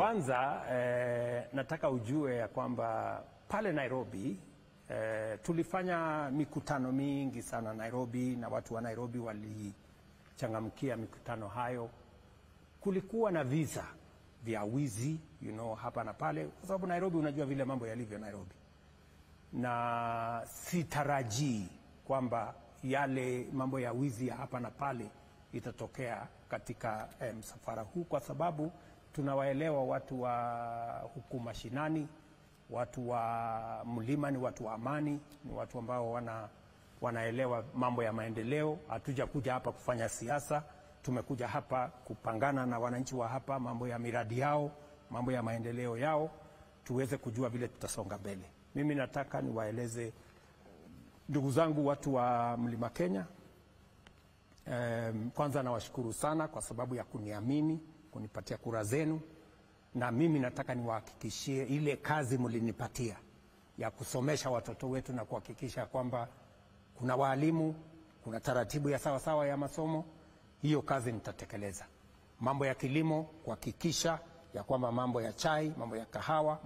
Kwanza nataka ujue ya kwamba pale Nairobi tulifanya mikutano mingi sana Nairobi, na watu wa Nairobi walichangamkia mikutano hayo. Kulikuwa na visa vya wizi hapa na pale, kwa sababu Nairobi unajua vile mambo yalivyo Nairobi, na sitarajii kwamba yale mambo ya wizi ya hapa na pale itatokea katika msafara huu, kwa sababu tunawaelewa watu wa huku mashinani, watu wa mlima ni watu wa amani, ni watu ambao wanaelewa mambo ya maendeleo. Hatuja kuja hapa kufanya siasa, tumekuja hapa kupangana na wananchi wa hapa, mambo ya miradi yao, mambo ya maendeleo yao, tuweze kujua vile tutasonga mbele. Mimi nataka niwaeleze ndugu zangu watu wa Mlima Kenya, kwanza nawashukuru sana kwa sababu ya kuniamini, kunipatia kura zenu, na mimi nataka niwahakikishie ile kazi mlinipatia ya kusomesha watoto wetu na kuhakikisha kwamba kuna walimu, kuna taratibu ya sawa sawa ya masomo, hiyo kazi nitatekeleza. Mambo ya kilimo, kuhakikisha ya kwamba mambo ya chai, mambo ya kahawa,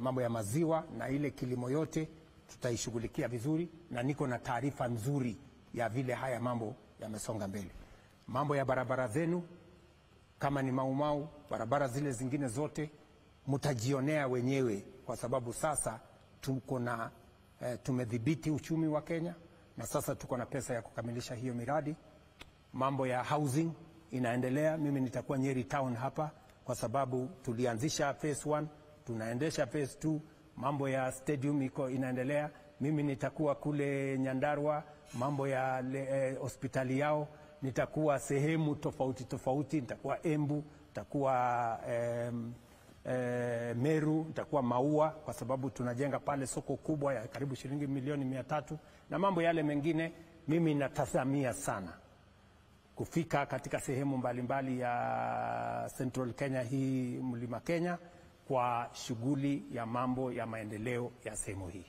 mambo ya maziwa na ile kilimo yote tutaishughulikia vizuri, na niko na taarifa nzuri ya vile haya mambo yamesonga mbele. Mambo ya barabara zenu, kama ni Mau, barabara zile zingine zote mtajionea wenyewe, kwa sababu sasa tuko na tumedhibiti uchumi wa Kenya, na sasa tuko na pesa ya kukamilisha hiyo miradi. Mambo ya housing inaendelea. Mimi nitakuwa Nyeri town hapa, kwa sababu tulianzisha phase 1, tunaendesha phase 2. Mambo ya stadium inaendelea. Mimi nitakuwa kule Nyandarua, mambo ya hospitali yao, nitakuwa sehemu tofauti, nitakuwa Embu, nitakuwa Meru, nitakuwa Maua, kwa sababu tunajenga pale soko kubwa ya karibu shilingi milioni 300, na mambo yale mengine. Mimi natazamia sana kufika katika sehemu mbalimbali ya Central Kenya, hii Mlima Kenya, kwa shughuli ya mambo ya maendeleo ya sehemu hii.